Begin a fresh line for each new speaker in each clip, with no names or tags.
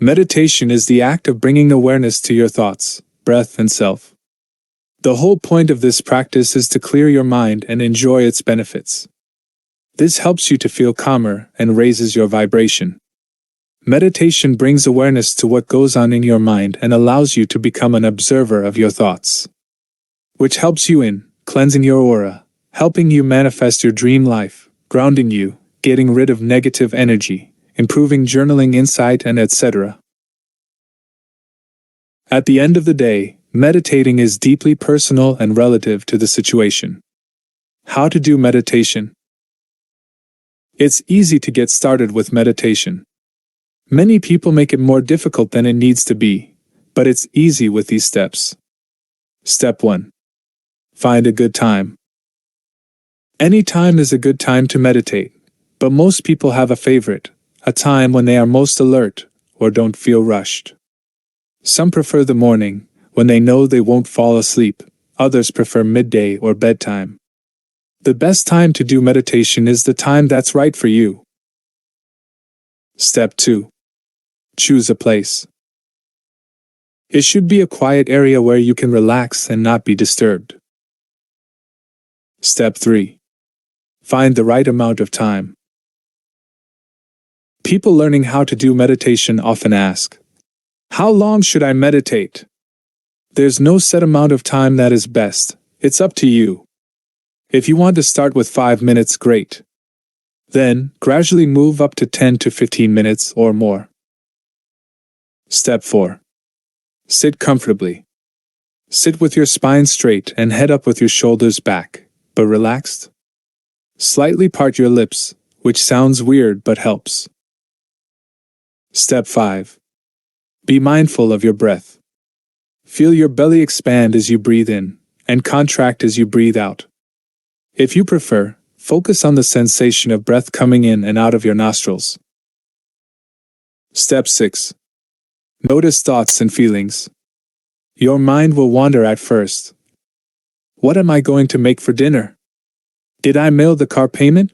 Meditation is the act of bringing awareness to your thoughts, breath, and self. The whole point of this practice is to clear your mind and enjoy its benefits. This helps you to feel calmer and raises your vibration. Meditation brings awareness to what goes on in your mind and allows you to become an observer of your thoughts, which helps you in cleansing your aura, helping you manifest your dream life, grounding you, getting rid of negative energy, improving journaling insight, and etc. At the end of the day, meditating is deeply personal and relative to the situation. How to do meditation? It's easy to get started with meditation. Many people make it more difficult than it needs to be, but it's easy with these steps. Step 1. Find a good time. Any time is a good time to meditate, but most people have a favorite, a time when they are most alert or don't feel rushed. Some prefer the morning, when they know they won't fall asleep. Others prefer midday or bedtime. The best time to do meditation is the time that's right for you. Step 2. Choose a place. It should be a quiet area where you can relax and not be disturbed. Step 3. Find the right amount of time. People learning how to do meditation often ask, "How long should I meditate?" There's no set amount of time that is best. It's up to you. If you want to start with 5 minutes, great. Then, gradually move up to 10 to 15 minutes or more. Step 4. Sit comfortably. Sit with your spine straight and head up with your shoulders back, but relaxed. Slightly part your lips, which sounds weird but helps. Step 5. Be mindful of your breath. Feel your belly expand as you breathe in, and contract as you breathe out. If you prefer, focus on the sensation of breath coming in and out of your nostrils. Step 6. Notice thoughts and feelings. Your mind will wander at first. What am I going to make for dinner? Did I mail the car payment?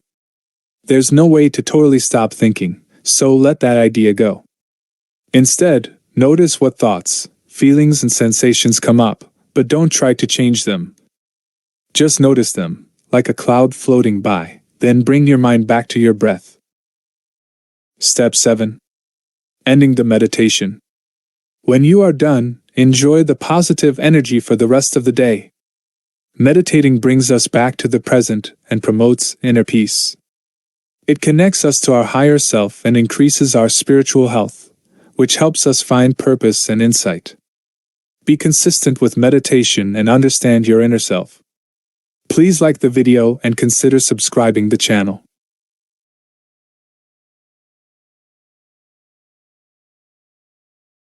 There's no way to totally stop thinking, so let that idea go. Instead, notice what thoughts, feelings, and sensations come up, but don't try to change them. Just notice them, like a cloud floating by, then bring your mind back to your breath. Step 7. Ending the meditation. When you are done, enjoy the positive energy for the rest of the day. Meditating brings us back to the present and promotes inner peace. It connects us to our higher self and increases our spiritual health, which helps us find purpose and insight. Be consistent with meditation and understand your inner self. Please like the video and consider subscribing the channel.